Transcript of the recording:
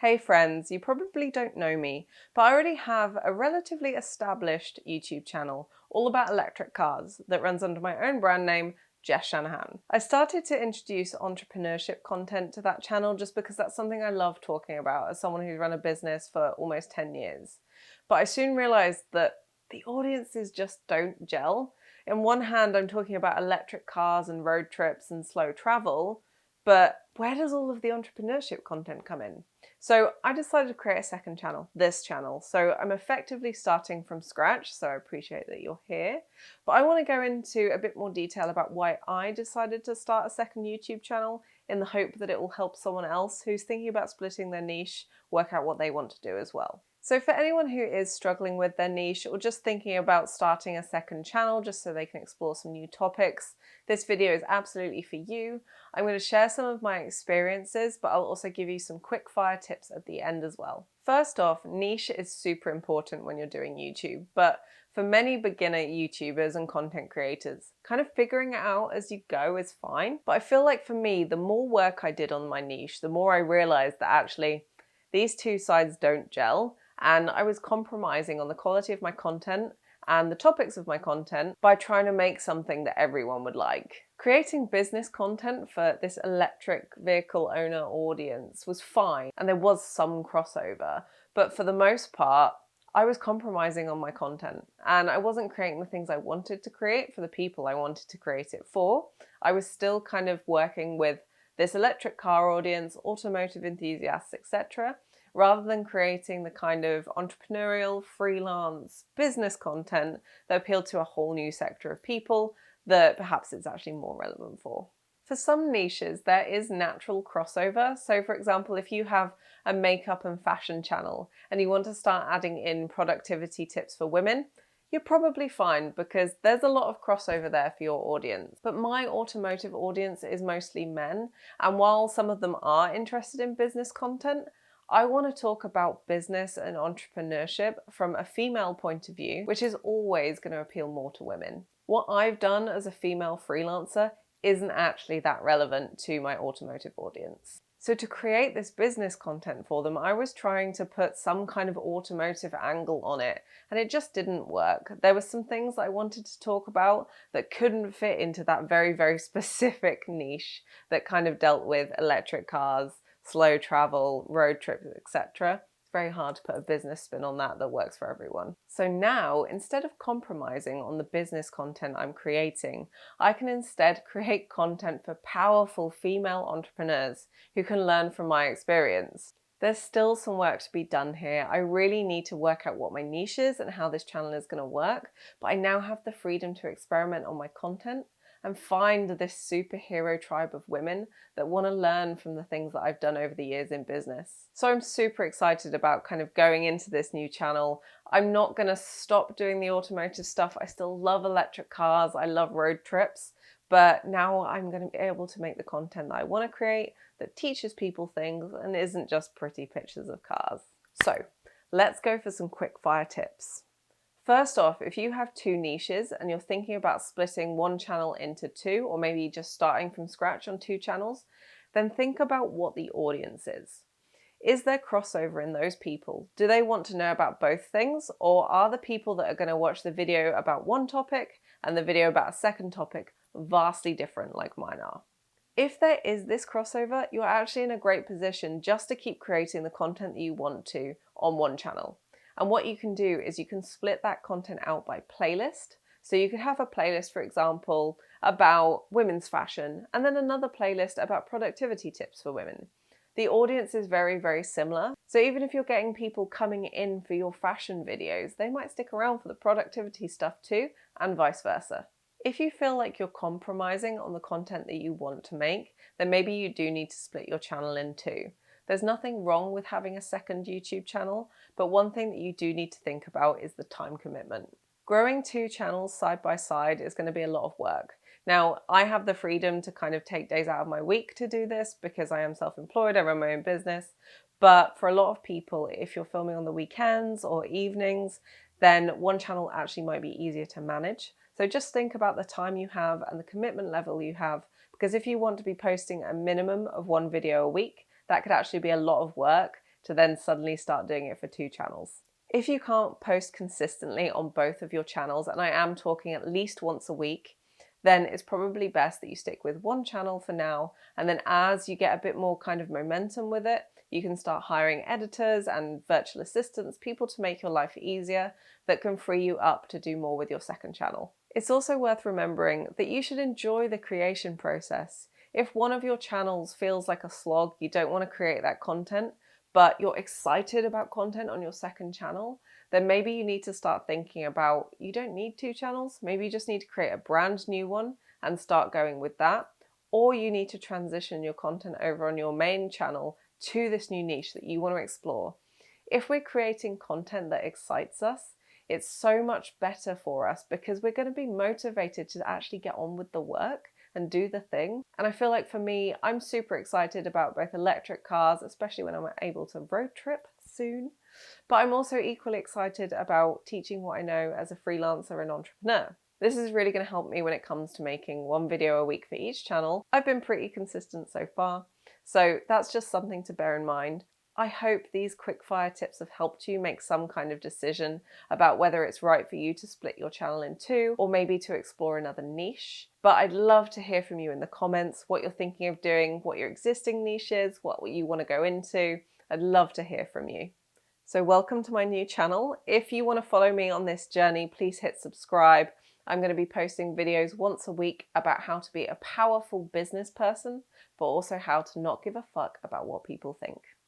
Hey friends, you probably don't know me, but I already have a relatively established YouTube channel all about electric cars that runs under my own brand name, Jess Shanahan. I started to introduce entrepreneurship content to that channel just because that's something I love talking about as someone who's run a business for almost 10 years. But I soon realized that the audiences just don't gel. In one hand, I'm talking about electric cars and road trips and slow travel, but where does all of the entrepreneurship content come in? So I decided to create a second channel, this channel. So I'm effectively starting from scratch, so I appreciate that you're here. But I want to go into a bit more detail about why I decided to start a second YouTube channel in the hope that it will help someone else who's thinking about splitting their niche work out what they want to do as well. So for anyone who is struggling with their niche or just thinking about starting a second channel just so they can explore some new topics, this video is absolutely for you. I'm going to share some of my experiences, but I'll also give you some quick fire tips at the end as well. First off, niche is super important when you're doing YouTube, but for many beginner YouTubers and content creators, kind of figuring it out as you go is fine. But I feel like for me, the more work I did on my niche, the more I realized that actually these two sides don't gel. And I was compromising on the quality of my content and the topics of my content by trying to make something that everyone would like. Creating business content for this electric vehicle owner audience was fine, and there was some crossover, but for the most part, I was compromising on my content and I wasn't creating the things I wanted to create for the people I wanted to create it for. I was still kind of working with this electric car audience, automotive enthusiasts, etc., rather than creating the kind of entrepreneurial, freelance, business content that appealed to a whole new sector of people that perhaps it's actually more relevant for. For some niches, there is natural crossover. So for example, if you have a makeup and fashion channel and you want to start adding in productivity tips for women, you're probably fine because there's a lot of crossover there for your audience. But my automotive audience is mostly men, and while some of them are interested in business content, I want to talk about business and entrepreneurship from a female point of view, which is always going to appeal more to women. What I've done as a female freelancer isn't actually that relevant to my automotive audience. So to create this business content for them, I was trying to put some kind of automotive angle on it, and it just didn't work. There were some things that I wanted to talk about that couldn't fit into that very, very specific niche that kind of dealt with electric cars, slow travel, road trips, etc. It's very hard to put a business spin on that works for everyone. So now, instead of compromising on the business content I'm creating, I can instead create content for powerful female entrepreneurs who can learn from my experience. There's still some work to be done here. I really need to work out what my niche is and how this channel is going to work, but I now have the freedom to experiment on my content and find this superhero tribe of women that want to learn from the things that I've done over the years in business. So I'm super excited about kind of going into this new channel. I'm not going to stop doing the automotive stuff. I still love electric cars. I love road trips. But now I'm going to be able to make the content that I want to create that teaches people things and isn't just pretty pictures of cars. So let's go for some quick fire tips. First off, if you have two niches and you're thinking about splitting one channel into two, or maybe just starting from scratch on two channels, then think about what the audience is. Is there crossover in those people? Do they want to know about both things, or are the people that are going to watch the video about one topic and the video about a second topic vastly different like mine are? If there is this crossover, you're actually in a great position just to keep creating the content that you want to on one channel. And what you can do is you can split that content out by playlist. So you could have a playlist, for example, about women's fashion, and then another playlist about productivity tips for women. The audience is very, very similar. So even if you're getting people coming in for your fashion videos, they might stick around for the productivity stuff too, and vice versa. If you feel like you're compromising on the content that you want to make, then maybe you do need to split your channel in two. There's nothing wrong with having a second YouTube channel, but one thing that you do need to think about is the time commitment. Growing two channels side by side is going to be a lot of work. Now, I have the freedom to kind of take days out of my week to do this because I am self-employed, I run my own business. But for a lot of people, if you're filming on the weekends or evenings, then one channel actually might be easier to manage. So just think about the time you have and the commitment level you have, because if you want to be posting a minimum of one video a week, that could actually be a lot of work to then suddenly start doing it for 2 channels. If you can't post consistently on both of your channels, and I am talking at least once a week, then it's probably best that you stick with one channel for now, and then as you get a bit more kind of momentum with it, you can start hiring editors and virtual assistants, people to make your life easier that can free you up to do more with your second channel. It's also worth remembering that you should enjoy the creation process. If one of your channels feels like a slog, you don't want to create that content, but you're excited about content on your second channel, then maybe you need to start thinking about, you don't need 2 channels, maybe you just need to create a brand new one and start going with that. Or you need to transition your content over on your main channel to this new niche that you want to explore. If we're creating content that excites us, it's so much better for us because we're going to be motivated to actually get on with the work and do the thing. And I feel like for me, I'm super excited about both electric cars, especially when I'm able to road trip soon. But I'm also equally excited about teaching what I know as a freelancer and entrepreneur. This is really going to help me when it comes to making 1 video a week for each channel. I've been pretty consistent so far, so that's just something to bear in mind. I hope these quickfire tips have helped you make some kind of decision about whether it's right for you to split your channel in 2 or maybe to explore another niche. But I'd love to hear from you in the comments what you're thinking of doing, what your existing niche is, what you want to go into. I'd love to hear from you. So welcome to my new channel. If you want to follow me on this journey, please hit subscribe. I'm going to be posting videos once a week about how to be a powerful business person, but also how to not give a fuck about what people think.